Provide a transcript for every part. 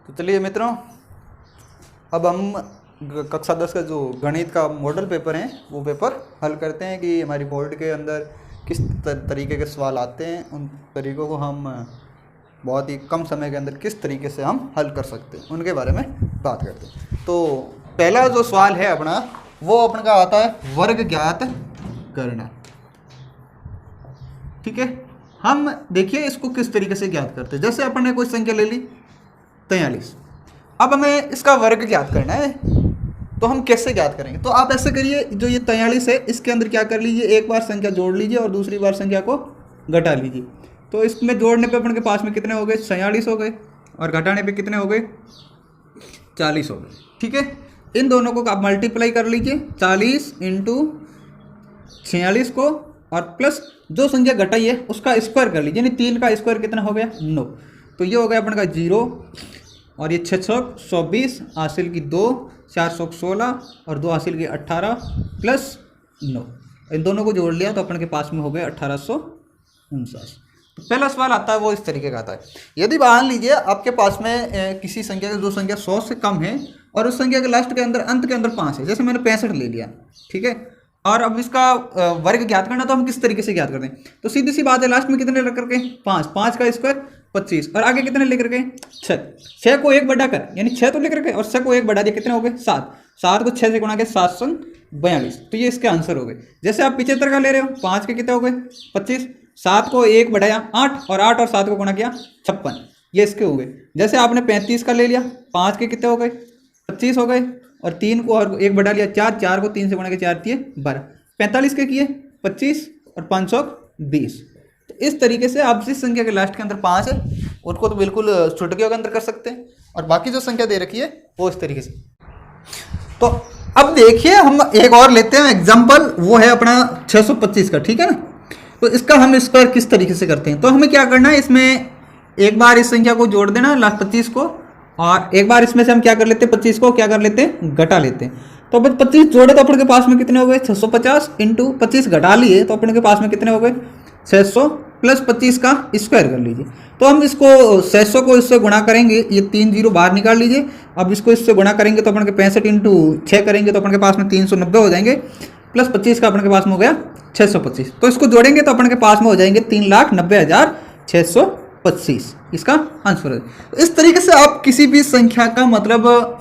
तो चलिए मित्रों, अब हम कक्षा 10 का जो गणित का मॉडल पेपर है वो पेपर हल करते हैं कि हमारी बोर्ड के अंदर किस तरीके के सवाल आते हैं। उन तरीक़ों को हम बहुत ही कम समय के अंदर किस तरीके से हम हल कर सकते हैं उनके बारे में बात करते हैं। तो पहला जो सवाल है अपना, वो अपने का आता है वर्ग ज्ञात करना। ठीक है, हम देखिए इसको किस तरीके से ज्ञात करते हैं। जैसे अपन ने कोई संख्या ले ली 43, अब हमें इसका वर्ग ज्ञात करना है, तो हम कैसे ज्ञात करेंगे? तो आप ऐसे करिए, जो ये 43 है इसके अंदर क्या कर लीजिए, एक बार संख्या जोड़ लीजिए और दूसरी बार संख्या को घटा लीजिए। तो इसमें जोड़ने पे अपन के पास में कितने हो गए, 46 हो गए, और घटाने पे कितने हो गए, 40 हो गए। ठीक है, इन दोनों को आप मल्टीप्लाई कर लीजिए, 40 इंटू 46 को, और प्लस जो संख्या घटाई है उसका स्क्वायर कर लीजिए, यानी 3 का स्क्वायर कितना हो गया, 9। तो ये हो गया अपन का 0, और ये 6 छक 120, हासिल की 2, 4 सौ 16 और 2 हासिल की 18 प्लस 9। इन दोनों को जोड़ लिया तो अपन के पास में हो गया 1849। तो पहला सवाल आता है वो इस तरीके का आता है। यदि मान लीजिए आपके पास में किसी संख्या की जो संख्या 100 से कम है और उस संख्या के लास्ट के अंदर अंत के अंदर 5 है, जैसे मैंने 65 ले लिया, ठीक है, और अब इसका वर्ग ज्ञात करना, तो हम किस तरीके से ज्ञात करते हैं? तो सीधी सी बात है, लास्ट में कितने लेकर के 5, 5 का स्क्वायर 25, और आगे कितने लेकर के 6, 6 को 1 बढ़ा कर, यानी 6 तो लेकर के और 6 को 1 बढ़ा दिया, कितने हो गए 7, 7 को 6 से गुणा के 742। तो ये इसके आंसर हो गए। जैसे आप 75 का ले रहे हो, 5 के कितने हो गए 25, 7 को 1 बढ़ाया 8, और 8 और 7 को गुणा किया 56, ये इसके हो गए। जैसे आपने 35 का ले लिया, 5 के कितने हो गए 25 हो गए, और 3 को और 1 बढ़ा लिया 4, 4 को 3 से गुणा के 4 दिए 12, 45 के किए 25 और 520। तो इस तरीके से आप जिस संख्या के लास्ट के अंदर 5 है उनको तो बिल्कुल चुटकियों के अंदर कर सकते हैं, और बाकी जो संख्या दे रखी है वो इस तरीके से। तो अब देखिए हम एक और लेते हैं एग्जाम्पल, वो है अपना 625 का, ठीक है ना। तो इसका हम स्क्वायर किस तरीके से करते हैं? तो हमें क्या करना है, इसमें एक बार इस संख्या को जोड़ देना लास्ट 25 को, और एक बार इसमें से हम क्या कर लेते हैं, 25 को क्या कर लेते हैं, घटा लेते हैं। तो अब 25 जोड़े तो अपने के पास में कितने हो गए 650, इंटू 25 घटा लिए तो अपने के पास में कितने हो गए 600, प्लस 25 का स्क्वायर कर लीजिए। तो हम इसको 600 को इससे गुणा करेंगे, ये 3 जीरो बाहर निकाल लीजिए। अब इसको इससे गुणा करेंगे तो अपने के 65 इंटू 6 करेंगे तो अपने के पास में 390 हो जाएंगे, प्लस 25 का अपने के पास में हो गया 625। तो इसको जोड़ेंगे तो अपने के पास में हो जाएंगे 3,90,625, इसका आंसर है। तो इस तरीके से आप किसी भी संख्या का मतलब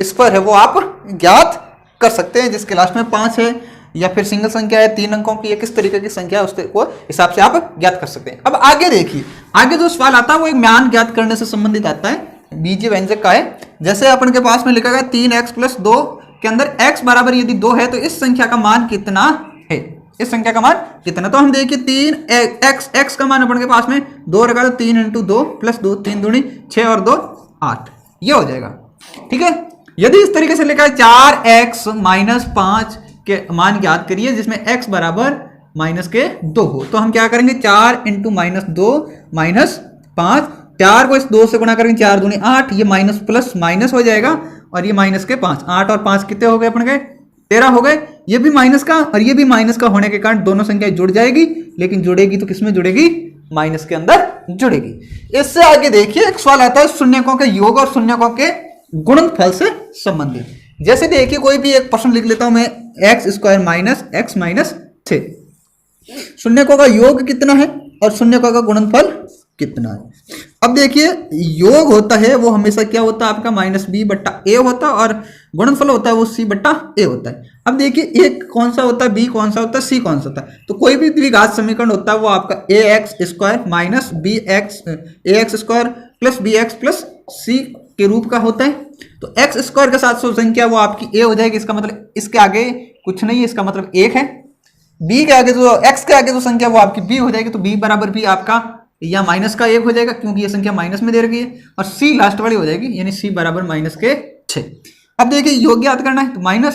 स्क्वायर है वो आप ज्ञात कर सकते हैं, जिसके लास्ट में 5 है, या फिर सिंगल संख्या है 3 अंकों की, या किस तरीके की संख्या है उसको हिसाब से आप ज्ञात कर सकते हैं। अब आगे देखिए, आगे जो सवाल आता है वो एक मान ज्ञात करने से संबंधित आता है, बीजीय व्यंजक का है। जैसे अपन के पास में लिखा गया 3x + 2 के अंदर x बराबर यदि 2 है तो इस संख्या का मान कितना है, इस संख्या का मान कितना। तो हम देखिए 3x का मान अपन के पास में 2 रखा, तो 3 × 2 + 2, 3 दूनी 6 और 2 8, ये हो जाएगा। ठीक है, यदि इस तरीके से लिखा है 4x - 5 के मान ज्ञात करिए जिसमें x बराबर -2 हो, तो हम क्या करेंगे 4 × -2 - 5, 4 को इस 2 से गुणा करेंगे, 4 दूनी 8, ये माइनस प्लस माइनस हो जाएगा, और ये -5, 8 और 5 कितने हो गए अपन के 13 हो गए। ये भी माइनस का और ये भी माइनस का होने के कारण दोनों संख्याएं जुड़ जाएगी, लेकिन जुड़ेगी तो किसमें जुड़ेगी, माइनस के अंदर जुड़ेगी। इससे आगे देखिए एक सवाल आता है शून्यकों के योग और शून्यकों के गुणनफल से संबंधित। जैसे देखिए कोई भी एक प्रश्न लिख लेता हूं मैं, x² - x - 6, शून्यकों का योग कितना है और शून्यकों का गुणनफल कितना है। अब देखिए योग होता है वो हमेशा क्या होता है आपका -b/a होता है, और गुणनफल होता है वो c/a होता है। अब देखिए एक कौन सा होता है, b कौन सा होता है, c कौन सा होता है। तो कोई भी द्विघात समीकरण होता है वो आपका ax² + bx + c के रूप का होता है। तो x² के साथ संख्या वो आपकी a हो जाएगी, इसका मतलब इसके आगे कुछ नहीं है, इसका मतलब 1 है। b के आगे जो x के आगे जो संख्या वो आपकी b हो जाएगी, तो b बराबर भी आपका या -1 हो जाएगा क्योंकि ये संख्या माइनस में दे रखी है, और c लास्ट वाली हो जाएगी, यानी c बराबर -6। अब देखिए योग ज्ञात करना है, तो -b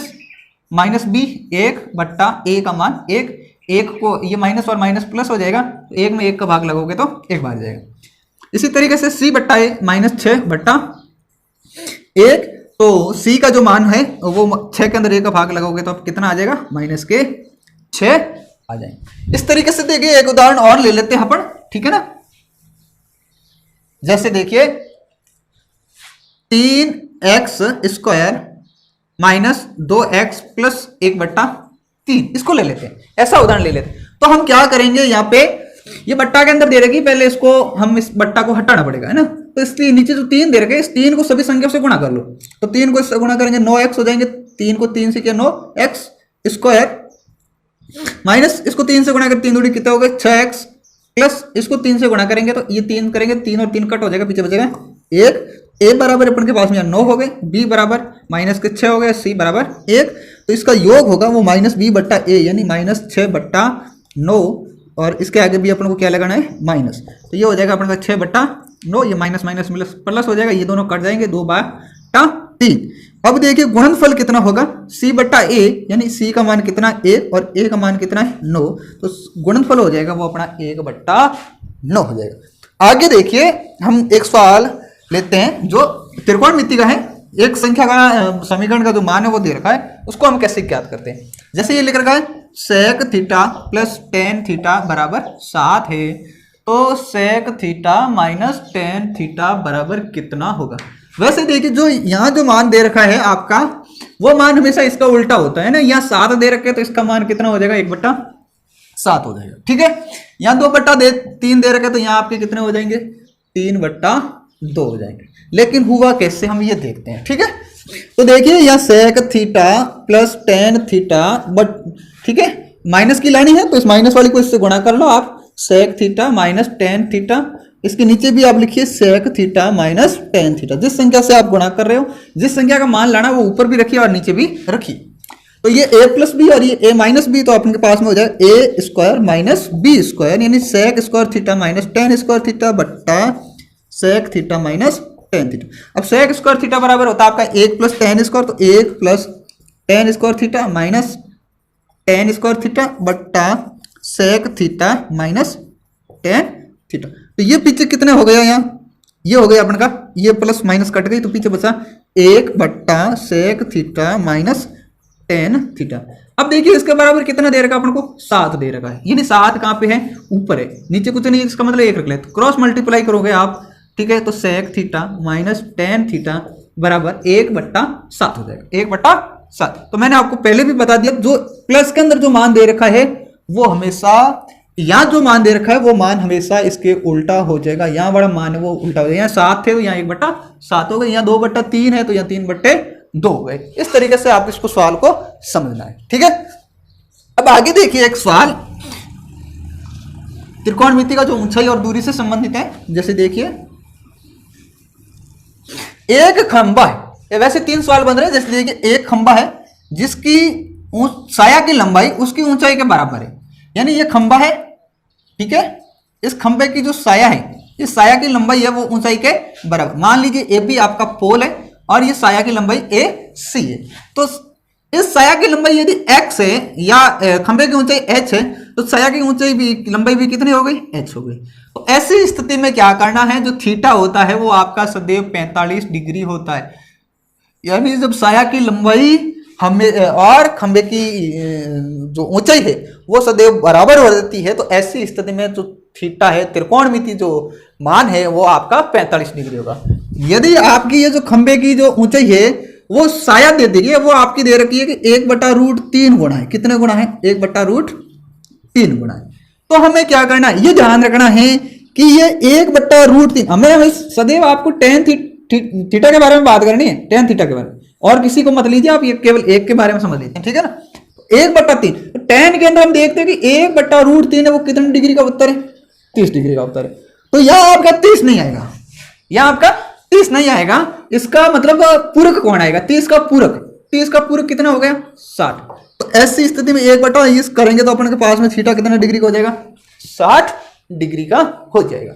1/a का मान 1 को ये माइनस और माइनस प्लस हो जाएगा, तो 1 में 1 का भाग लगोगे तो 1 बार जाएगा। इसी तरीके से c/a -6/1, तो c का जो मान है वो 6 के अंदर 1 का भाग लगोगे तो अब कितना आ जाएगा, -6 आ जाएंगे। इस तरीके से देखिए एक उदाहरण और ले लेते हैं अपन, ठीक है ना। जैसे देखिए 3x² माइनस 2x प्लस 1/3 इसको ले लेते हैं, ऐसा उदाहरण ले लेते हैं। तो हम क्या करेंगे, यहाँ पे ये बट्टा के अंदर दे रखी, पहले इसको हम इस बट्टा को हटाना पड़ेगा, है ना। तो इसलिए नीचे जो 3 दे रखे, इस 3 को सभी संख्या से गुणा कर लो। तो 3 को इससे गुणा करेंगे 9x हो जाएंगे, 3 को 3 से किया 9x² माइनस इसको 3 से गुणा कर 3 दूनी कितने हो गए 6x प्लस इसको 3 से गुणा करेंगे तो ये 3 करेंगे, 3 और 3 कट हो जाएगा, पीछे बचेगा 1। a बराबर अपन के पास में 9 हो गए, b बराबर माइनस के 6 हो गए, c बराबर 1। तो इसका योग होगा वो -b/a यानी -6/9 और इसके आगे भी अपन को क्या लगाना है माइनस। तो ये हो जाएगा अपन का 6/9, ये माइनस माइनस प्लस हो जाएगा, ये दोनों कट जाएंगे 2/3। अब देखिए गुणनफल कितना होगा c/a यानी c का मान कितना 1 और a का मान कितना है 9, तो गुणनफल हो जाएगा वो अपना 1/9 हो जाएगा। आगे देखिए हम एक सवाल लेते हैं जो त्रिकोणमिति का है। एक संख्या का समीकरण का जो मान है वो दे रखा है, उसको हम कैसे ज्ञात करते हैं। जैसे ये लिख रखा है sec theta plus tan theta बराबर 7 है, तो sec theta minus tan theta बराबर कितना होगा। वैसे देखिए जो यहाँ जो मान दे रखा है आपका, वो मान हमेशा इसका उल्टा होता है ना। यहाँ 7 दे रखे तो इसका मान कितना हो जाएगा 1/7 हो जाएगा, ठीक है। यहाँ 2/3 दे रखे तो यहाँ आपके कितने हो जाएंगे 3/2 हो जाएंगे। लेकिन हुआ कैसे हम ये देखते हैं, ठीक है। तो देखिए यहाँ sec theta plus tan theta, but ठीक है माइनस की लानी है तो इस माइनस वाली को इससे गुणा कर लो आप, sec theta minus tan theta. इसके नीचे भी आप लिखिए sec theta minus tan theta. जिस संख्या से आप गुणा कर रहे हो, जिस संख्या का मान लाना वो ऊपर भी रखिए और नीचे भी रखिए। तो ये a प्लस बी और ये a माइनस बी, तो अपने पास में हो जाएगा a² माइनस b² यानी sec² theta minus tan² theta बट्टा sec theta minus tan theta. अब sec² थीटा बराबर होता है आपका 1 प्लस tan², तो 1 plus tan² theta minus tan² theta बट्टा sec theta minus tan theta. तो ये पीछे कितने हो गया, यहाँ ये हो गया अपन का, ये प्लस माइनस कट गई तो पीछे बचा 1/sec theta minus tan theta. अब देखिए इसके बराबर कितना दे रखा अपन को 7 दे रखा है, यानी 7 कहाँ पे है ऊपर है, नीचे कुछ नहीं, इसका मतलब 1 रख ले। तो क्रॉस मल्टीप्लाई करोगे आप, ठीक है, तो sec theta minus tan theta बराबर 1/7 हो जाएगा, 1/7। तो मैंने आपको पहले भी बता दिया जो प्लस के अंदर जो मान दे रखा है वो हमेशा, यहाँ जो मान दे रखा है वो मान हमेशा इसके उल्टा हो जाएगा। यहाँ बड़ा मान है वो उल्टा हो जाएगा, यहाँ 7 थे तो यहाँ 1/7 हो गए, यहाँ 2/3 है तो यहाँ 3/2 हो गए। इस तरीके से आप इसको सवाल को समझना है, ठीक है। अब आगे देखिए एक सवाल त्रिकोणमिति का जो ऊंचाई और दूरी से संबंधित है। जैसे देखिए एक खंबा है, वैसे 3 सवाल बन रहे हैं। जैसे देखिए एक खंबा है जिसकी साया की लंबाई उसकी ऊंचाई के बराबर है, यानी ये खंबा है, ठीक है। इस खंबे की जो साया है, इस साया की लंबाई है वो ऊंचाई के बराबर। मान लीजिए ए बी आपका पोल है और ये साया की लंबाई ए सी है। तो इस साया की लंबाई यदि x है या खंबे की ऊंचाई h है, तो साया की ऊंचाई भी लंबाई भी कितनी हो गई h हो गई। तो ऐसी स्थिति में क्या करना है, जो थीटा होता है वो आपका सदैव 45 डिग्री होता है। यानी जब साया की लंबाई हमें और खंबे की जो ऊंचाई है वो सदैव बराबर हो जाती है, तो ऐसी स्थिति में जो थीटा है त्रिकोणमिति जो मान है वो आपका 45 डिग्री होगा। यदि आपकी ये जो खंबे की जो ऊंचाई है वो साया दे देगी, वो आपकी दे रखी है कि 1/√3 गुणा है, कितने गुणा है 1/√3 गुणा है। तो हमें क्या करना है, ये ध्यान रखना है कि ये 1/√3 हमें सदैव आपको tan थीटा के बारे में बात करनी है, tan थीटा के बारे में, और किसी को मत लीजिए आप, ये केवल एक के बारे में समझ लीजिए, ठीक है ना। 1/3 तो tan के अंदर हम देखते हैं कि 1/√3 है वो कितने डिग्री का उत्तर है 30 डिग्री का उत्तर है। तो यहाँ आपका 30 नहीं आएगा, यहाँ आपका 30 नहीं आएगा। इसका मतलब पूरक कौन आएगा, 30 का पूरक, 30 का पूरक कितना हो गया 60। तो ऐसी स्थिति में 1/20 करेंगे तो अपन के पास में थीटा कितना डिग्री का हो जाएगा 60 डिग्री का हो जाएगा।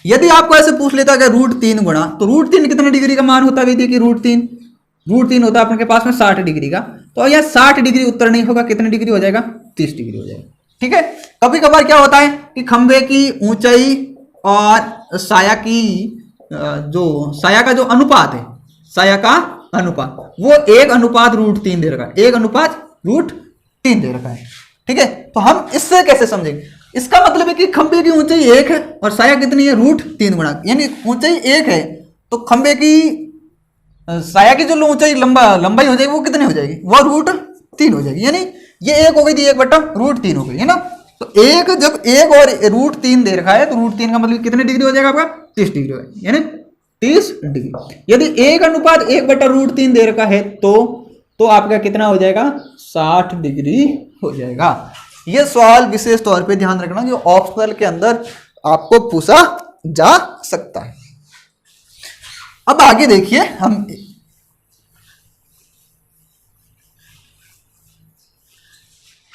यदि आपको ऐसे पूछ लेता है √3 गुणा, तो √3 कितना डिग्री का मान होता है, देखिए √3 होता है अपने पास में 60 डिग्री का। तो यह 60 डिग्री उत्तर नहीं होगा, कितने डिग्री हो जाएगा 30 डिग्री हो जाएगा, ठीक है। कभी कभार क्या होता है कि खंबे की ऊंचाई और साया की जो साया का जो अनुपात है, साया का अनुपात वो 1/√3 दे रखा है, 1/√3 दे रखा है, ठीक है। तो हम इससे कैसे समझेंगे, इसका मतलब है कि खंबे की ऊंचाई 1 है और साया कितनी है √3 गुणा, यानी ऊंचाई 1 है तो खंबे की साया की जो ऊंचाई लंबाई हो जाएगी वो कितनी हो जाएगी, वो √3 हो जाएगी। यानी ये 1 हो गई थी, 1/√3 हो गई है ना। तो एक जब 1 और √3 दे रखा है तो √3 का मतलब कितने डिग्री हो जाएगा आपका, 30 डिग्री हो जाएगी, यानी 30 डिग्री। यदि 1:1/√3 दे रखा है तो आपका कितना हो जाएगा, 60 डिग्री हो जाएगा। ये सवाल विशेष तौर पे ध्यान रखना जो ऑप्शनल के अंदर आपको पूछा जा सकता है। अब आगे देखिए, हम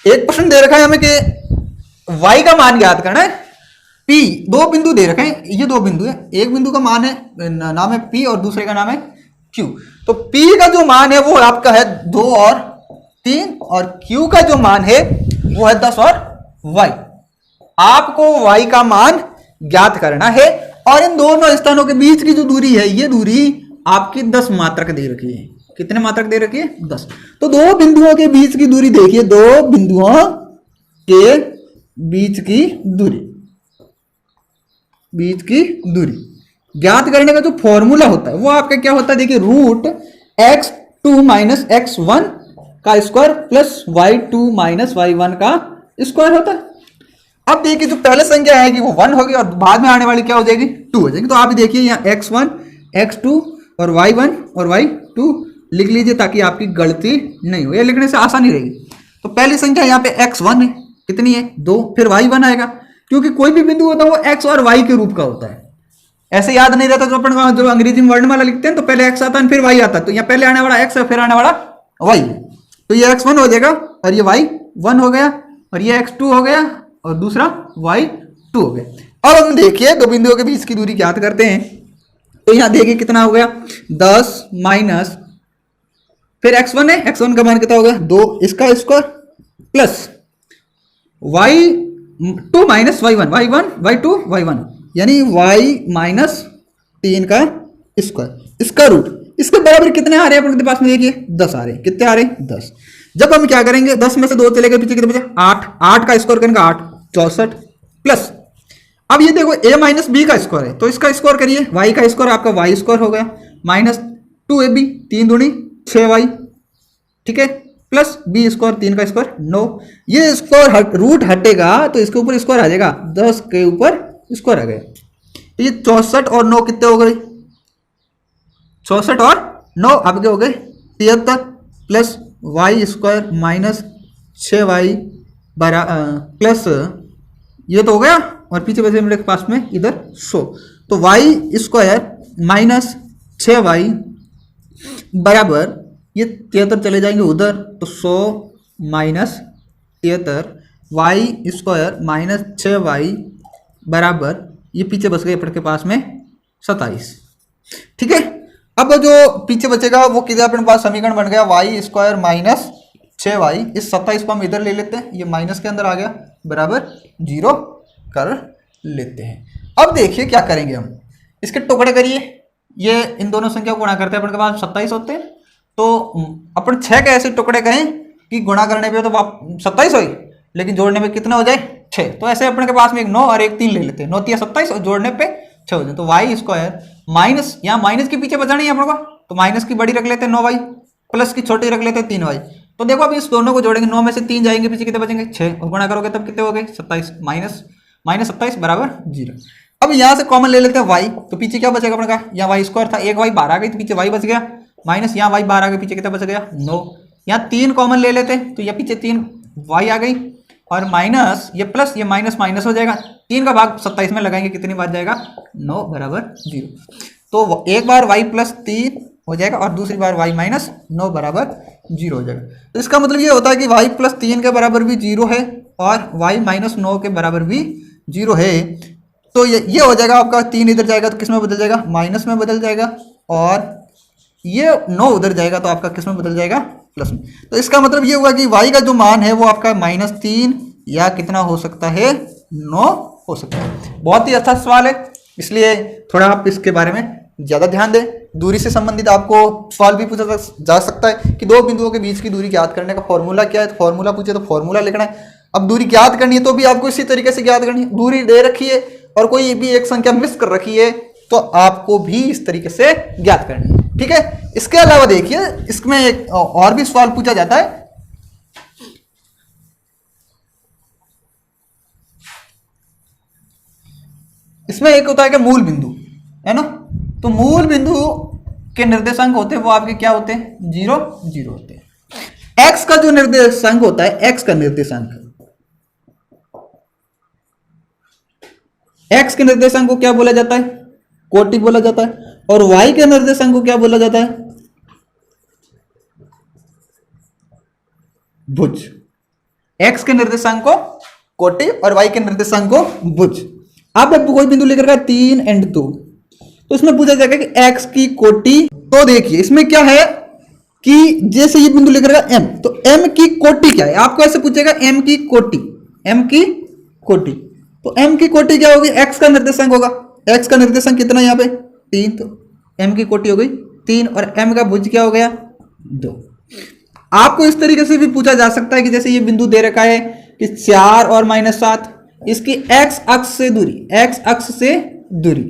एक प्रश्न दे रखा है हमें कि y का मान ज्ञात करना है। P, 2 बिंदु दे रखे हैं, ये 2 बिंदु है, एक बिंदु का मान है नाम है P और दूसरे का नाम है Q। तो P का जो मान है वो आपका है 2 और 3 और Q का जो मान है वो है 10 और y। आपको y का मान ज्ञात करना है और इन दोनों स्थानों के बीच की जो दूरी है ये दूरी आपकी 10 मात्रक दे रखी है। कितने मात्रक दे रखी है, 10। तो 2 बिंदुओं के बीच की दूरी देखिए, 2 बिंदुओं के बीच की दूरी ज्ञात करने का जो फॉर्मूला होता है वो आपका क्या होता है, देखिए √x2 - x1 का स्क्वायर प्लस y2 - y1 का स्क्वायर होता है। अब देखिए जो पहले संख्या आएगी वो 1 होगी और बाद में आने वाली क्या हो जाएगी, 2 हो जाएगी। तो आप देखिए यहाँ x1 x2 और y1 और y2 लिख लीजिए ताकि आपकी गलती नहीं हो, ये लिखने से आसानी रहेगी। तो पहली संख्या यहाँ पे x1 है, कितनी है, 2, फिर y1 आएगा, क्योंकि कोई भी बिंदु होता है वो x और y के रूप का होता है। ऐसे याद नहीं रहता तो अपन जो अंग्रेजी में वर्णमाला लिखते हैं तो पहले x आता है फिर y आता है, तो यहाँ पहले आने वाला x है फिर आने वाला y है। तो ये x1 हो जाएगा और ये y1 हो गया और ये x2 हो गया और दूसरा y2 हो गया। अब हम देखिए 2 बिंदुओं के बीच की दूरी ज्ञात करते हैं। तो यहाँ देखिए कितना हो गया, 10 माइनस फिर x1 है, x1 का मान कितना हो गया, 2, इसका square plus y2 minus y1 y2 y1 यानी y - 3 का स्क्वायर, इसका रूट, इसके बराबर कितने आ रहे हैं अपने पास में, देखिए 10 आ रहे हैं। कितने आ रहे हैं, 10। जब हम क्या करेंगे, 10 में से 2 चले गए पीछे, कितने बचे, 8, 8 का स्क्वायर करेंगे 8, 64 प्लस अब ये देखो a - b का स्क्वायर है तो इसका स्क्वायर करिए, y का स्क्वायर आपका y स्क्वायर हो गया -2ab 3 दूनी 6y, ठीक है, प्लस b स्क्वायर 3 का स्क्वायर 9। ये स्क्वायर रूट हटेगा तो इसके ऊपर स्क्वायर आ जाएगा, 10 के ऊपर स्क्वायर आ गया। तो ये 64 और 9 कितने हो गए, 64 और 9 आपके हो गए 73 plus y square minus 6y plus ये तो हो गया और पीछे बचे मेरे पास में इधर 100। तो y स्क्वायर माइनस 6y बराबर ये 73 चले जाएंगे उधर तो 100 minus 73 y square minus 6y बराबर ये पीछे बच गए अपने के पास में 27। ठीक है, अब जो पीछे बचेगा वो किधर अपने पास समीकरण बन गया, y स्क्वायर माइनस 6y, इस 27 को हम इधर ले लेते हैं, ये माइनस के अंदर आ गया बराबर 0 कर लेते हैं। अब देखिए क्या करेंगे हम, इसके टुकड़े करिए, ये इन दोनों संख्या को गुणा करते हैं अपने के पास 27 होते हैं तो अपन 6 के ऐसे टुकड़े करें कि गुणा करने पे तो 27 हो लेकिन जोड़ने में कितना हो जाए 6। तो ऐसे अपने के पास में एक 9 और एक 3 ले लेते हैं, 9 3 27 और जोड़ने पे 6 हो जाए। तो y स्क्वायर माइनस, यहाँ माइनस के पीछे बचा नहीं है अपने को तो माइनस की बड़ी रख लेते हैं 9y, प्लस की छोटी रख लेते हैं 3y। तो देखो अब इस दोनों को जोड़ेंगे, 9 में से 3 जाएंगे पीछे, कितने बचेंगे 6 और गुणा करोगे तब कितने हो गए 27 माइनस 27 बराबर 0। अब यहाँ से कॉमन ले लेते हैं y, तो पीछे क्या बचेगा अपने का, यहाँ y स्क्वायर था, एक y बाहर आ गई तो पीछे y बच गया, माइनस यहाँ y बाहर आ गई पीछे कितना बच गया 9। यहाँ 3 कॉमन ले लेते हैं तो यहाँ पीछे 3 y आ गई और माइनस ये प्लस ये माइनस माइनस हो जाएगा, 3 का भाग 27 में लगाएंगे कितनी बार जाएगा 9 बराबर 0। तो एक बार y प्लस 3 हो जाएगा और दूसरी बार y माइनस 9 बराबर 0 हो जाएगा। तो इसका मतलब ये होता है कि y प्लस 3 के बराबर भी 0 है और y माइनस 9 के बराबर भी 0 है। तो ये हो जाएगा आपका 3 इधर जाएगा तो किस में बदल जाएगा, माइनस में बदल जाएगा, और ये 9 उधर जाएगा तो आपका किस में बदल जाएगा, प्लस में। तो इसका मतलब ये हुआ कि y का जो मान है वो आपका -3 या कितना हो सकता है 9 हो सकता है। बहुत ही अच्छा सवाल है, इसलिए थोड़ा आप इसके बारे में ज़्यादा ध्यान दें। दूरी से संबंधित आपको सवाल भी पूछा जा सकता है कि 2 बिंदुओं के बीच की दूरी ज्ञात करने का फॉर्मूला क्या है, तो फॉर्मूला पूछे तो फॉर्मूला लिखना है। अब दूरी ज्ञात करनी है तो भी आपको इसी तरीके से ज्ञात करनी है, दूरी दे रखी है और कोई भी एक संख्या मिस कर रखी है तो आपको भी इस तरीके से ज्ञात करना है। ठीक है, इसके अलावा देखिए इसमें एक और भी सवाल पूछा जाता है। इसमें एक होता है कि मूल बिंदु, है ना, तो मूल बिंदु के निर्देशांक होते हैं वो आपके क्या होते हैं, 0 0 होते हैं। एक्स का जो निर्देशांक होता है, एक्स का निर्देशांक, एक्स के निर्देशांक को क्या बोला जाता है, कोटि बोला जाता है। और वाई के निर्देशांक को क्या बोला जाता है, भुज। एक्स के निर्देशांक को कोटि और वाई के निर्देशांक को भुज। अब कोई बिंदु लेकर का 3 और 2, तो इसमें पूछा जाएगा कि एक्स की कोटि। तो देखिए इसमें क्या है कि जैसे ये बिंदु लेकर का एम, तो एम की कोटि क्या है, आपको ऐसे पूछेगा एम की कोटि, एम की कोटि। तो एम की कोटि क्या होगी, एक्स का निर्देशांक होगा। एक्स का निर्देशांक कितना है यहाँ पे 3, तो एम की कोटि हो गई 3, और एम का भुज क्या हो गया 2। आपको इस तरीके से भी पूछा जा सकता है कि जैसे ये बिंदु दे रखा है कि 4 और -7, इसकी एक्स अक्ष से दूरी, एक्स अक्ष से दूरी।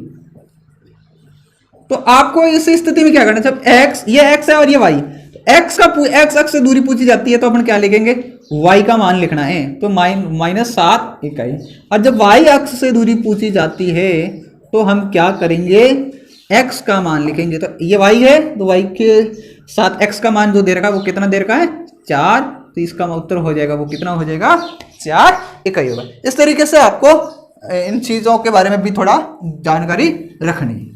तो आपको इस स्थिति में क्या करना है, जब एक्स, ये एक्स है और ये वाई, एक्स अक्ष से दूरी पूछी जाती है तो अपन क्या लिखेंगे, वाई का मान लिखना है, तो -7 इकाई। और जब वाई अक्ष से दूरी पूछी जाती है तो हम क्या करेंगे, एक्स का मान लिखेंगे। तो ये वाई है, तो वाई के साथ एक्स का मान जो दे रखा है वो कितना दे रखा है 4, तो इसका उत्तर हो जाएगा वो कितना हो जाएगा 4 इकाई होगा। इस तरीके से आपको इन चीजों के बारे में भी थोड़ा जानकारी रखनी है।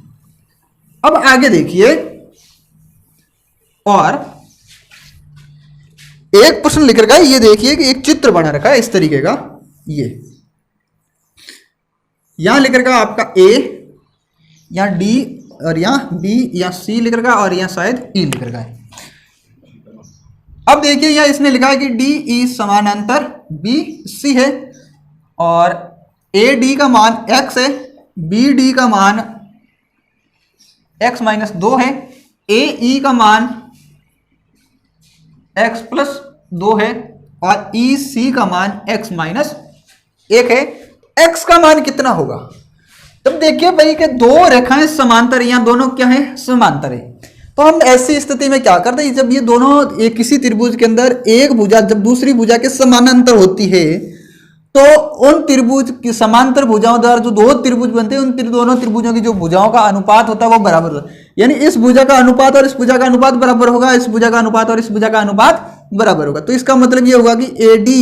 अब आगे देखिए, और एक प्रश्न लिख रखा है, ये देखिए कि एक चित्र बना रखा है इस तरीके का, ये यहां लिख रखा है आपका ए, यहां डी, और यहां बी, यहां सी लिख रखा है, और यहां शायद ई लिख रखा है। अब देखिए यहां इसने लिखा है कि डी ई समानांतर बी सी है, और ए डी का मान x है, बी डी का मान x-2 है, ए ई का मान x+2 है, और ई सी का मान x-1 है। x का मान कितना होगा, तब देखिए भाई कि दो रेखाएं समांतर, यहां दोनों क्या है समांतर है। तो हम ऐसी स्थिति में क्या करते हैं, जब ये दोनों किसी त्रिभुज के अंदर एक भुजा जब दूसरी भुजा के समानांतर होती है, तो उन त्रिभुज की समांतर भुजाओं द्वारा जो दो त्रिभुज बनते हैं, उन दोनों त्रिभुजों की जो भुजाओं का अनुपात होता है वो बराबर होता है। यानी इस भुजा का अनुपात और इस भुजा का अनुपात बराबर होगा, इस भुजा का अनुपात और इस भुजा का अनुपात बराबर होगा। तो इसका मतलब ये होगा कि ए डी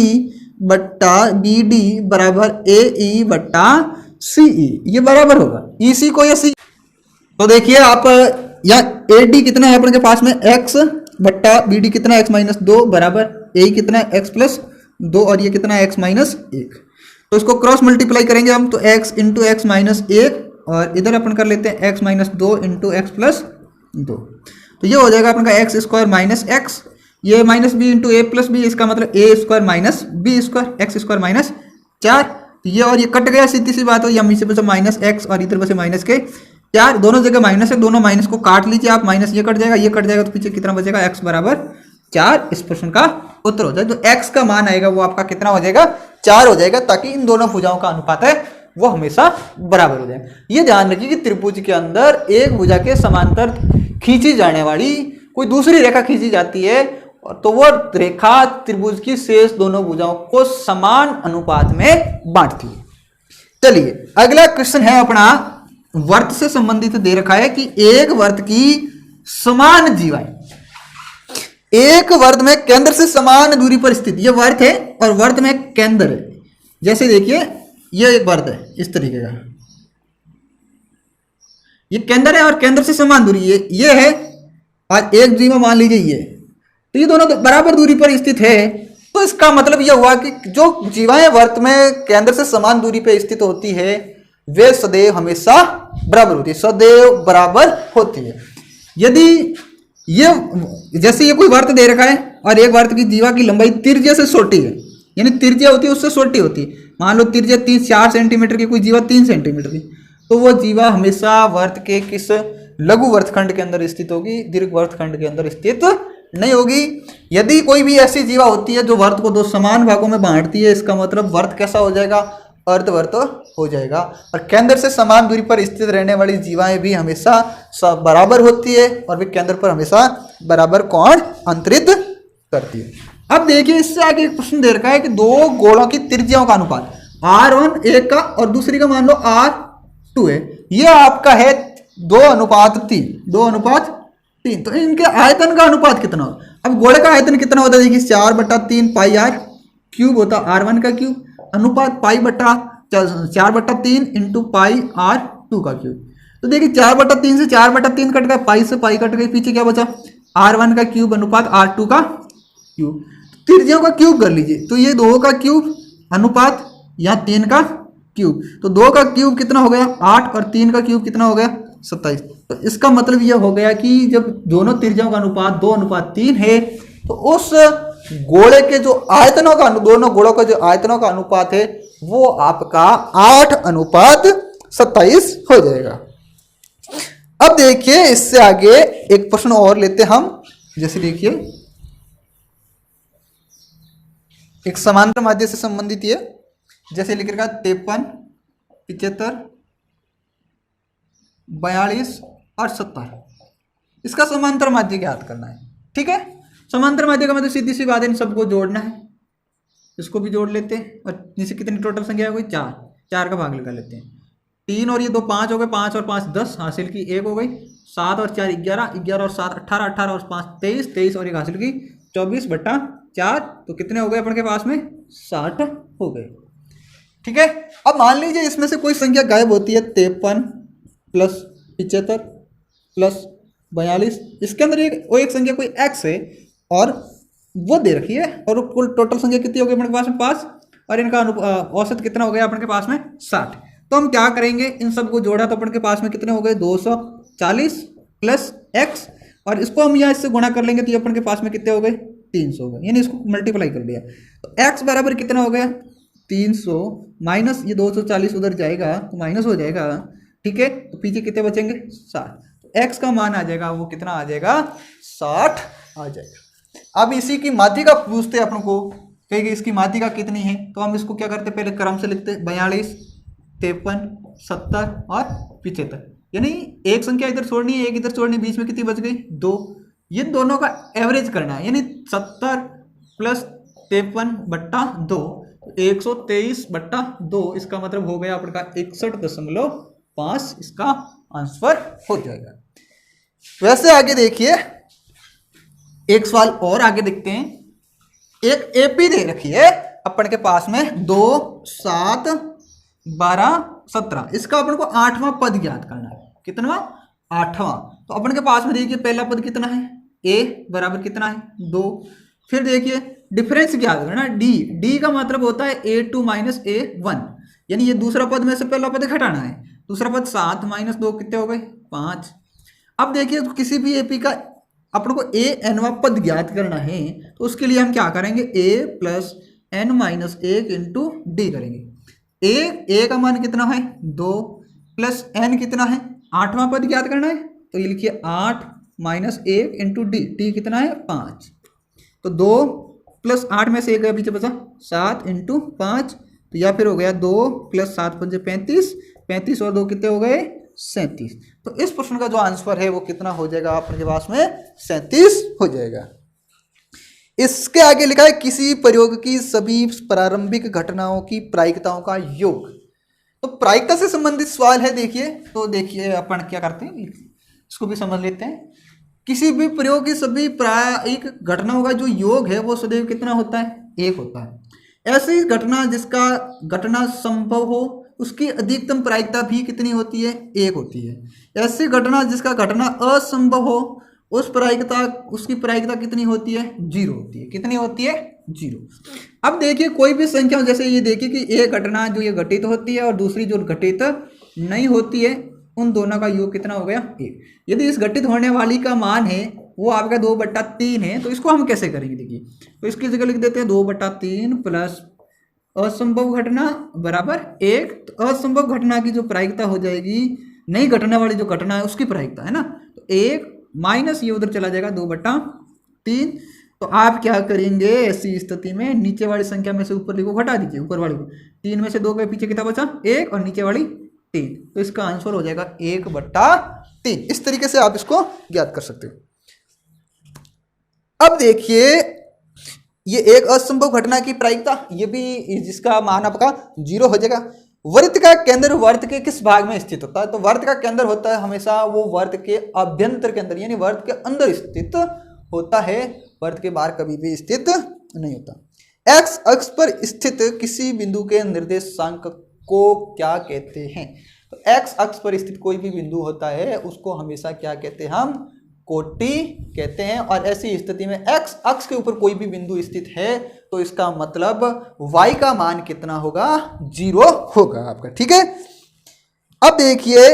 बट्टा बी डी बराबर ए ई बट्टा सी ई, ये बराबर होगा ई सी को या सी। तो देखिए आप या ए डी कितना है अपने के पास में x बट्टा बी डी कितना है x-2 बराबर ए कितना है x+2, और ये कितना है x-1। तो इसको क्रॉस मल्टीप्लाई करेंगे हम, तो x इंटू x-1, और इधर अपन कर लेते हैं x-2 इंटू x+2, तो ये हो जाएगा अपन का x² माइनस x, ये माइनस बी इंटू ए प्लस बी, इसका मतलब a² माइनस b² x² -4। ये और ये कट गया, सीधी सी बात हो, हम इसे बचा -x और इधर बचे -4, दोनों जगह माइनस है, दोनों माइनस को काट लीजिए आप, माइनस ये कट जाएगा, ये कट जाएगा, तो पीछे कितना बचेगा x बराबर 4। इस प्रश्न का उत्तर हो जाए, तो x का मान आएगा वो आपका कितना हो जाएगा 4 हो जाएगा, ताकि इन दोनों भुजाओं का अनुपात है वो हमेशा बराबर हो जाए। ये ध्यान रखिए कि त्रिभुज के अंदर एक भुजा के समांतर खींची जाने वाली कोई दूसरी रेखा खींची जाती है, तो वो रेखा त्रिभुज की शेष दोनों भुजाओं को समान अनुपात में बांटती है। चलिए अगला क्वेश्चन है अपना, वर्त से संबंधित दे रखा है कि एक वर्त की समान जीवाएं एक वर्त में केंद्र से समान दूरी पर स्थित, ये वर्त है और वर्त में केंद्र है। जैसे देखिए ये एक वर्त है इस तरीके का, ये केंद्र है और केंद्र से समान दूरी ये है, और एक जीवा मान लीजिए ये, तो ये दोनों बराबर दूरी पर स्थित है। तो इसका मतलब यह हुआ कि जो जीवाएं वर्त में केंद्र से समान दूरी पर स्थित होती है वे सदैव हमेशा बराबर होती है, सदैव बराबर होती है। यदि ये जैसे ये कोई वर्त दे रखा है और एक वर्त की जीवा की लंबाई त्रिज्या से छोटी है, यानी त्रिज्या होती है उससे छोटी होती है, मान लो त्रिज्या 4 सेंटीमीटर की, कोई जीवा 3 सेंटीमीटर की, तो वो जीवा हमेशा वर्त के किस लघु वर्तखंड के अंदर स्थित होगी, दीर्घ वर्तखंड के अंदर स्थित नहीं होगी। यदि कोई भी ऐसी जीवा होती है जो वर्त को दो समान भागों में बांटती है, इसका मतलब वर्त कैसा हो जाएगा, अर्धवर्त हो जाएगा। और केंद्र से समान दूरी पर स्थित रहने वाली जीवाएं भी हमेशा बराबर होती है और वे केंद्र पर हमेशा बराबर कोण अंतरित करती है। अब देखिए इससे आगे एक प्रश्न दे रखा है कि दो गोलों की त्रिज्याओं का अनुपात R1 एक का और दूसरी का मान लो R2 है। ये आपका है 2:3, 2:3। तो इनके आयतन का अनुपात कितना हो? अब गोले का आयतन कितना होता है? देखिए 4/3 पाई R क्यूब होता है, R1 का क्यूब, अनुपात पाई बटा 4/3 इंटू पाई R2 का क्यूब। तो देखिए 4/3 से 4/3 कट गया, पाई से पाई कट गई, पीछे क्या बचा? R1 का क्यूब अनुपात R2 का क्यूब। त्रिज्याओं का क्यूब कर लीजिए, तो ये 2 का क्यूब अनुपात या 3 का क्यूब। तो 2 का क्यूब कितना हो गया? 8 और 3 का क्यूब कितना हो गया? 27। तो इसका मतलब यह हो गया कि जब दोनों त्रिज्याओं का अनुपात 2:3 है तो उस गोले के जो आयतनों का, दोनों गोलों का जो आयतनों का अनुपात है वो आपका 8:27 हो जाएगा। अब देखिए इससे आगे एक प्रश्न और लेते हम। जैसे देखिए एक समांतर माध्य से संबंधित है, जैसे लिख रखा 53, 75, 42 और 70। इसका समांतर माध्य ज्ञात करना है। ठीक है, समांतर माध्य का मतलब सीधी सी बात है, इन सबको जोड़ना है। इसको भी जोड़ लेते हैं और जिसे कितनी टोटल संख्या है? कोई 4 का भाग लगा लेते हैं। 3 और ये 2 5 हो गए, 5 और 5 10 हासिल की, 1 हो गई। 7 और 4 11, 11 और 7 18, 18 और 5 23, 23 और 1 हासिल की 24/4। तो कितने हो गए अपन के पास में? 60 हो गए। ठीक है, अब मान लीजिए इसमें से कोई संख्या गायब होती है, 53 प्लस 75 प्लस 42। इसके अंदर एक संख्या कोई x है और वो दे रखी है, और कुल टोटल संख्या कितनी हो गई अपने के पास में? 5, और इनका औसत कितना हो गया अपने के पास में? 60। तो हम क्या करेंगे, इन सबको जोड़ा तो अपन के पास में कितने हो गए? 240 प्लस x, और इसको हम यहाँ इससे गुणा कर लेंगे तो ये अपन के पास में कितने हो गए? 300 हो गए, यानी इसको मल्टीप्लाई कर लिया। तो x बराबर कितना हो गया? 300 माइनस ये 240 उधर जाएगा तो माइनस हो जाएगा। ठीक है, तो पीछे कितने बचेंगे? 60। तो x का मान आ जाएगा, वो कितना आ जाएगा? 60 आ जाएगा। अब इसी की माध्यिका पूछते हैं अपन को, कहेंगे इसकी माध्यिका कितनी है? तो हम इसको क्या करते, पहले क्रम से लिखते, 42, 53, 70 और 75। यानी एक संख्या इधर छोड़नी है, एक इधर छोड़नी, बीच में कितनी बच गई? 2। ये दोनों का एवरेज करना है, यानी 70 प्लस 53/2, 123/2। इसका मतलब हो गया आपका 61.5। इसका आंसर हो जाएगा। वैसे आगे देखिए एक सवाल और आगे देखते हैं। एक एपी दे रखी है अपन के पास में 2, 7, 12, 17। इसका अपन को 8वां पद ज्ञात करना है। कितना? 8वां। तो अपन के पास में देखिए पहला पद कितना है? a बराबर कितना है? 2। फिर देखिए डिफरेंस ज्ञात करना है, d का मतलब होता है a2 माइनस a1, यानी ये दूसरा पद में से पहला पद घटाना है। दूसरा पद 7 माइनस 2 कितने हो गए? 5। अब देखिए किसी भी एपी का अपन को a nवां पद ज्ञात करना है, तो उसके लिए हम क्या करेंगे? a plus n minus 1 into D करेंगे। a का मान कितना है? 2 प्लस n कितना है? 8वां पद ज्ञात करना है, तो ये लिखिए 8 माइनस 1 इंटू डी कितना है? 5। तो 2 प्लस 8 में से 1 गया, पीछे बचा 7 इंटू 5, तो या फिर हो गया 2 प्लस 7 5 35, 35 और 2 कितने हो गए? 37। तो इस प्रश्न का जो आंसर है वो कितना हो जाएगा आपके पास में? 37 हो जाएगा। इसके आगे लिखा है किसी प्रयोग की सभी प्रारंभिक घटनाओं की प्रायिकताओं का योग। तो प्रायिकता से संबंधित सवाल है। देखिए तो देखिए अपन क्या करते हैं, इसको भी समझ लेते हैं। किसी भी प्रयोग की सभी प्रायिक घटनाओं का जो योग है वो सदैव कितना होता है? 1 होता है। ऐसी घटना जिसका घटना संभव हो उसकी अधिकतम प्रायिकता भी कितनी होती है? 1 होती है। ऐसी घटना जिसका घटना असंभव हो उसकी प्रायिकता कितनी होती है? 0 होती है। कितनी होती है? 0। अब देखिए कोई भी संख्या, जैसे ये देखिए कि एक घटना जो ये घटित होती है और दूसरी जो घटित नहीं होती है, उन दोनों का योग कितना हो गया? 1। यदि इस घटित होने वाली का मान है वो आपका 2/3 है, तो इसको हम कैसे करेंगे? देखिए तो इसकी जगह लिख देते हैं 2/3 प्लस असंभव घटना बराबर 1। तो असंभव घटना की जो प्रायिकता हो जाएगी, नहीं घटने वाली जो घटना है उसकी प्रायिकता है ना, तो 1 माइनस ये उधर चला जाएगा 2/3। तो आप क्या करेंगे ऐसी स्थिति में? नीचे वाली संख्या में से ऊपर लिखो, घटा दीजिए ऊपर वाली को, 3 में से 2 के पीछे कितना बचा 1 और नीचे वाली 3, तो इसका आंसर हो जाएगा 1/3। इस तरीके से आप इसको ज्ञात कर सकते हो। अब देखिए ये एक असंभव घटना की प्रायिकता, ये भी जिसका मान आपका 0 हो जाएगा। वृत्त का केंद्र वर्त के किस भाग में स्थित होता है? तो वर्त का केंद्र होता है हमेशा वो वर्त के अभ्यंतर के अंदर, यानी वर्त के अंदर स्थित होता है, वर्त के बाहर कभी भी स्थित नहीं होता। एक्स अक्ष पर स्थित किसी बिंदु के निर्देशांक को क्या कहते हैं? तो एक्स अक्ष पर स्थित कोई भी बिंदु होता है उसको हमेशा क्या कहते हैं? हम कोटि कहते हैं। और ऐसी स्थिति में एक्स अक्ष के ऊपर कोई भी बिंदु स्थित है तो इसका मतलब y का मान कितना होगा? 0 होगा आपका। ठीक है, अब देखिए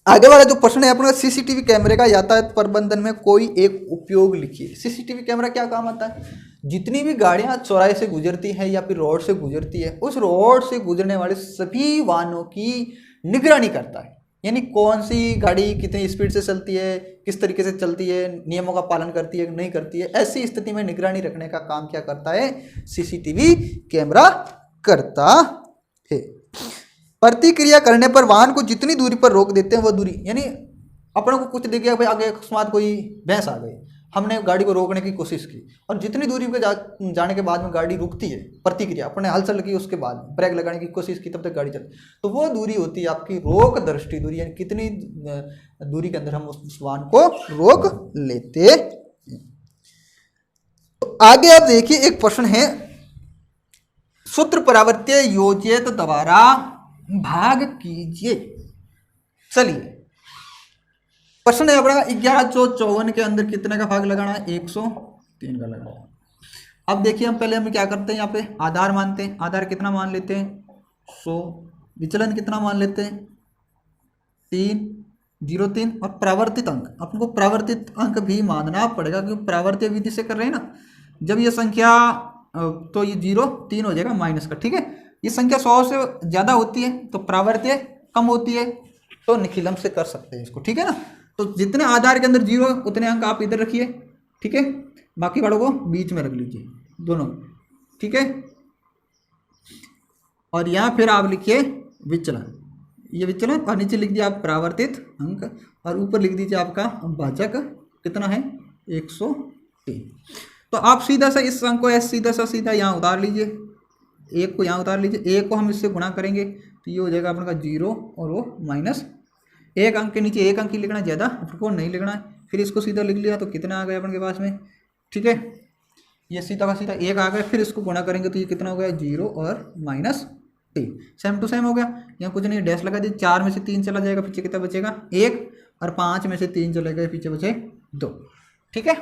आगे वाला जो प्रश्न है अपना, सीसीटीवी कैमरे का यातायात प्रबंधन में कोई एक उपयोग लिखिए। सीसीटीवी कैमरा क्या काम आता है? जितनी भी गाड़ियां चौराहे से गुजरती हैं या फिर रोड से गुजरती है, उस रोड से गुजरने वाले सभी वाहनों की निगरानी करता है, यानी कौन सी गाड़ी कितनी स्पीड से चलती है, किस तरीके से चलती है, नियमों का पालन करती है नहीं करती है। ऐसी स्थिति में निगरानी रखने का काम क्या करता है? सीसीटीवी कैमरा करता है। प्रतिक्रिया करने पर वाहन को जितनी दूरी पर रोक देते हैं वह दूरी, यानी अपने को कुछ दिख गया भाई आगे अकस्मात कोई भैंस आ गई, हमने गाड़ी को रोकने की कोशिश की और जितनी दूरी पे जाने के बाद में गाड़ी रुकती है, प्रतिक्रिया अपने हलचल की, उसके बाद ब्रेक लगाने की कोशिश की, तब तक गाड़ी चलती, तो वो दूरी होती है आपकी रोक दृष्टि दूरी, यानी कितनी दूरी के अंदर हम उस वाहन को रोक लेते हैं। तो आगे आप देखिए एक प्रश्न है, सूत्र परावर्त्य योजित द्वारा भाग कीजिए। चलिए प्रश्न है अपना 1154 के अंदर कितने का भाग लगाना है? 103 का लगाना है। अब देखिए हम पहले क्या करते हैं, यहाँ पे आधार मानते हैं। आधार कितना मान लेते हैं? 100। विचलन कितना मान लेते हैं? 303। और प्रावर्तित अंक, आपको प्रावर्तित अंक भी मानना पड़ेगा क्योंकि प्रावर्त्य विधि से कर रहे हैं ना। जब ये संख्या तो ये 0 3 हो जाएगा माइनस का। ठीक है, ये संख्या 100 से ज़्यादा होती है तो प्रावर्त्य कम होती है, तो निखिलम से कर सकते हैं इसको। ठीक है ना, तो जितने आधार के अंदर 0 उतने अंक आप इधर रखिए। ठीक है, बाकी वालों को बीच में रख लीजिए दोनों। ठीक है, और यहाँ फिर आप लिखिए विचलन, ये विचलन, और नीचे लिख दिया आप प्रावर्तित अंक, और ऊपर लिख दीजिए आपका भाजक कितना है? 103। तो आप सीधा सा इस अंक को सीधा यहाँ उतार लीजिए, 1 को यहाँ उतार लीजिए, 1 को हम इससे गुणा करेंगे तो ये हो जाएगा अपने का 0 और वो माइनस 1 अंक के नीचे 1 अंक ही लिखना है, ज़्यादा आपको नहीं लिखना है। फिर इसको सीधा लिख लिया तो कितना आ गया अपन के पास में? ठीक है, ये सीधा का सीधा 1 आ गया, फिर इसको गुणा करेंगे तो ये कितना हो गया? 0 और माइनस 3, सेम टू सेम हो गया। यहाँ कुछ नहीं, डैश लगा दिए, 4 में से 3 चला जाएगा, पीछे कितना बचेगा? 1, और 5 में से 3 चलेगा, पीछे बचे 2। ठीक है,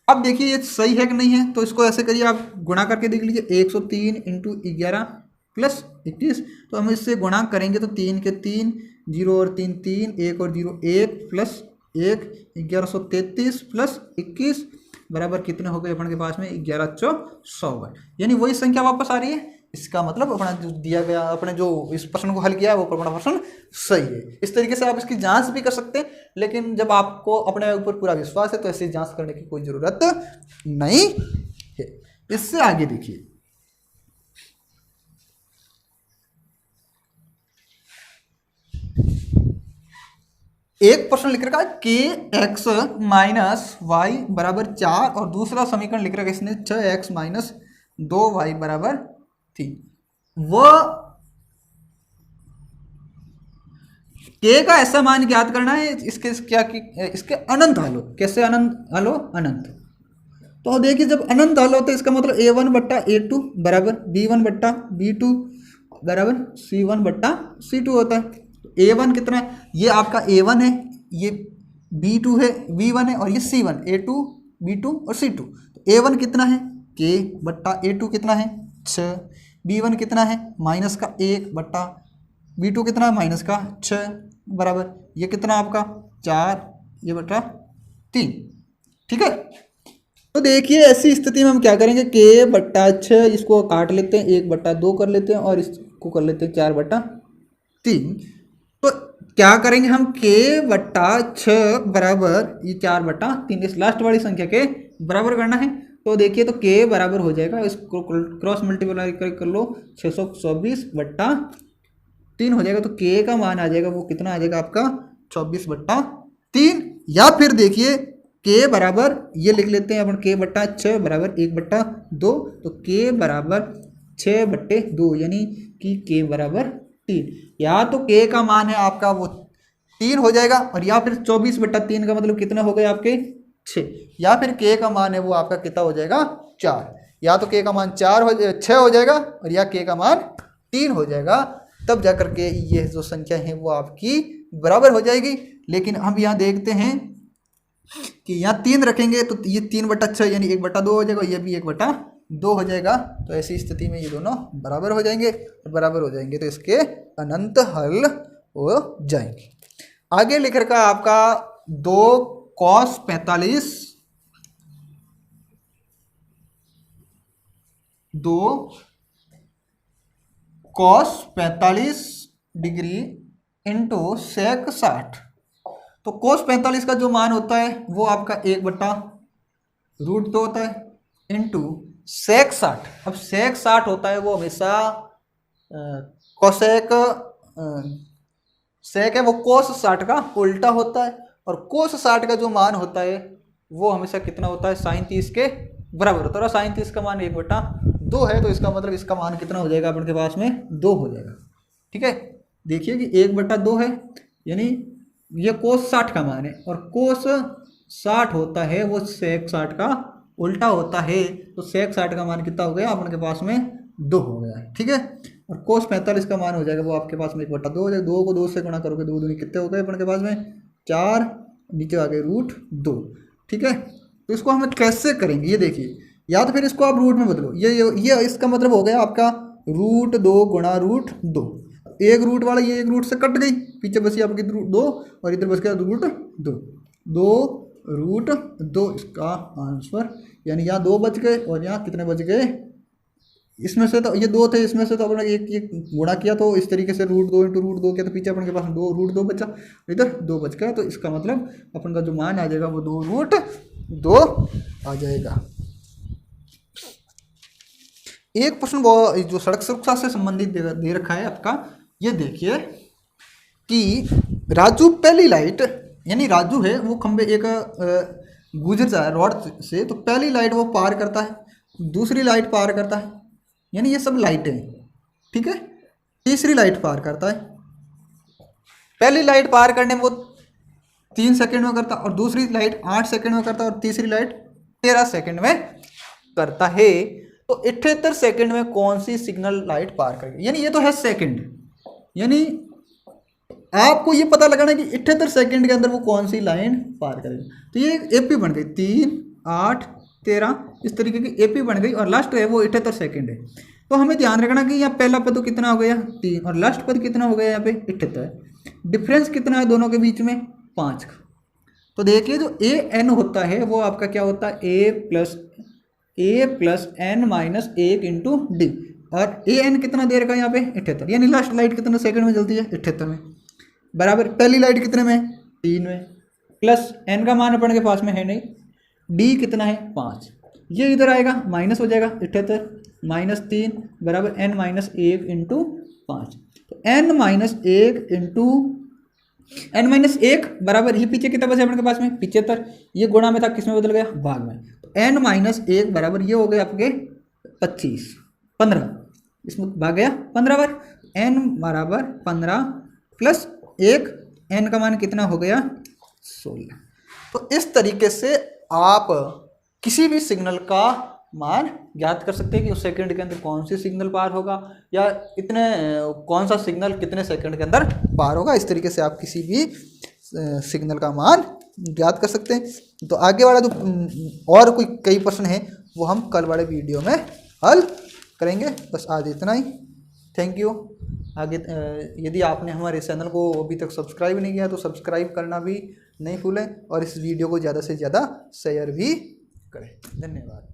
अब देखिए ये सही है कि नहीं है, तो इसको ऐसे करिए, आप गुणा करके देख लीजिए। 103 × 11 + 21, तो हम इससे गुणा करेंगे तो 3 के 3, 0 और 3 3, 1 और 0 1 + 1, 1133 + 21 बराबर कितने हो गए अपन के पास में? 1154, यानी वही संख्या वापस आ रही है। इसका मतलब अपना जो दिया गया, अपने जो इस प्रश्न को हल किया है वो अपना प्रश्न सही है। इस तरीके से आप इसकी जांच भी कर सकते हैं, लेकिन जब आपको अपने ऊपर पूरा विश्वास है तो ऐसी जांच करने की कोई ज़रूरत नहीं है। इससे आगे देखिए, एक प्रश्न लिख रखा है kx - y = 4 और दूसरा समीकरण लिख रखा है इसने 6x - 2y = 3। वह k का ऐसा मान ज्ञात करना है, इसके क्या कि इसके अनंत हल हो। कैसे अनंत हल हो? अनंत। तो देखिए जब अनंत हल होता है इसका मतलब a1/a2 = b1/b2 = c1/c2 होता है। a1 कितना है? ये आपका a1 है, ये b2 है, b1 है, और ये c1, a2 b2 और c2। तो a1 कितना है? k/a2 कितना है? 6। b1 कितना है? माइनस का 1 b2 कितना है? माइनस का 6 बराबर ये कितना आपका 4 ये बटा 3। ठीक है, तो देखिए ऐसी स्थिति में हम क्या करेंगे? k/6 इसको काट लेते हैं, 1/2 कर लेते हैं और इसको कर लेते हैं 4/3। तो क्या करेंगे हम? k/6 बराबर ये 4/3, इस लास्ट वाली संख्या के बराबर करना है। तो देखिए तो के बराबर हो जाएगा, इसको क्रॉस मल्टीप्लाई कर लो 624/3 हो जाएगा। तो के का मान आ जाएगा वो कितना आ जाएगा आपका 24/3। या फिर देखिए के बराबर ये लिख लेते हैं अपन, के बट्टा 6 बराबर 1/2। तो के बराबर 6/2 यानी कि के बराबर 3। या तो के का मान है आपका वो 3 हो जाएगा, और या फिर 24/3 का मतलब कितना हो गया आपके 6। या फिर के का मान है वो आपका कितना हो जाएगा 4। या तो के का मान 6 हो जाएगा, और या के का मान 3 हो जाएगा। तब जा करके ये जो संख्या है वो आपकी बराबर हो जाएगी। लेकिन हम यहाँ देखते हैं कि यहाँ 3 रखेंगे तो ये 3/6 यानी 1/2 हो जाएगा, ये भी 1/2 हो जाएगा। तो ऐसी स्थिति में ये दोनों बराबर हो जाएंगे, और बराबर हो जाएंगे तो इसके अनंत हल हो जाएंगे। आगे लिख रखा आपका 2 cos 45 डिग्री इंटू sec 60। तो cos 45 का जो मान होता है वो आपका 1/√2 होता है, इंटू sec 60। अब sec 60 होता है वो हमेशा cosec sec है वो cos 60 का उल्टा होता है, और cos 60 का जो मान होता है वो हमेशा कितना होता है sin 30 के बराबर होता है। और sin 30 का मान 1/2 है, तो इसका मतलब इसका मान कितना हो जाएगा अपने पास में 2 हो जाएगा। ठीक है, देखिए कि 1/2 है, यानी ये cos 60 का मान है, और cos 60 होता है वो sec 60 का उल्टा होता है। तो sec 60 का मान कितना हो गया अपने के पास में 2 हो गया। ठीक है, और cos 45 का मान हो जाएगा वो आपके पास में 1/2 हो जाएगा। 2 को 2 से गुणा करोगे 2 दूनी कितने हो गए अपने के पास में 4, नीचे आ गए √2। ठीक है, तो इसको हम कैसे करेंगे ये देखिए, या तो फिर इसको आप रूट में बदलो। ये इसका मतलब हो गया आपका √2 गुणा √2। एक रूट वाला ये एक रूट से कट गई, पीछे बची आपकी 2 और इधर बच गया √2 इसका आंसर। यानी यहाँ 2 बच गए और यहाँ कितने बच गए, इसमें से तो ये 2 थे, इसमें से तो अपने एक गुणा किया तो इस तरीके से √2 × √2 किया तो पीछे अपन के पास 2 बचा, इधर 2 बच गया। तो इसका मतलब अपन का जो मान आ जाएगा वो 2√2 आ जाएगा। एक प्रश्न जो सड़क सुरक्षा से संबंधित दे रखा है आपका, ये देखिए कि राजू पहली लाइट, यानी राजू है वो खंबे एक गुजर जा है रोड से, तो पहली लाइट वो पार करता है, दूसरी लाइट पार करता है, यानी ये सब लाइटें हैं। ठीक है, तीसरी लाइट पार करता है। पहली लाइट पार करने में वो 3 सेकंड में करता, और दूसरी लाइट 8 सेकंड में करता, और तीसरी लाइट 13 सेकंड में करता है। तो 78 सेकंड में कौन सी सिग्नल लाइट पार करेगी, यानी ये तो है सेकंड, यानी आपको ये पता लगाना कि 78 सेकंड के अंदर वो कौन सी लाइन पार करेगी। तो ये एपी बन गई 3, 8, 13 इस तरीके की एपी बन गई, और लास्ट है वो 78 सेकंड है। तो हमें ध्यान रखना कि यहाँ पहला पद तो कितना हो गया 3, और लास्ट पद कितना हो गया यहाँ पे 78। डिफरेंस कितना है दोनों के बीच में 5 का। तो देखिए जो ए एन होता है वो आपका क्या होता है a plus n minus 1 into d, और ए एन कितना दे रखा है यहाँ पे 78, यानी लास्ट लाइट कितने सेकंड में जलती है 78 में, बराबर पहली लाइट कितने में 3 में, प्लस n का मान अपन के पास में है नहीं, डी कितना है 5, ये इधर आएगा माइनस हो जाएगा 78 माइनस 3 बराबर n माइनस 1 इंटू 5। तो n minus 1 into n minus 1 बराबर ही पीछे कितना बचा अपने के पास में 75, ये गुणा में था किस में बदल गया भाग में। तो n माइनस 1 बराबर ये हो गए आपके 15, इसमें भाग गया 15 बार, n बराबर 15 प्लस 1, n का मान कितना हो गया 16। तो इस तरीके से आप किसी भी सिग्नल का मान ज्ञात कर सकते हैं कि उस सेकंड के अंदर कौन सी सिग्नल पार होगा, या इतने कौन सा सिग्नल कितने सेकंड के अंदर पार होगा। इस तरीके से आप किसी भी सिग्नल का मान ज्ञात कर सकते हैं। तो आगे वाला जो और कोई कई प्रश्न हैं वो हम कल वाले वीडियो में हल करेंगे। बस आज इतना ही, थैंक यू। आगे यदि आपने हमारे चैनल को अभी तक सब्सक्राइब नहीं किया तो सब्सक्राइब करना भी नहीं भूलें, और इस वीडियो को ज़्यादा से ज़्यादा शेयर भी करें। धन्यवाद।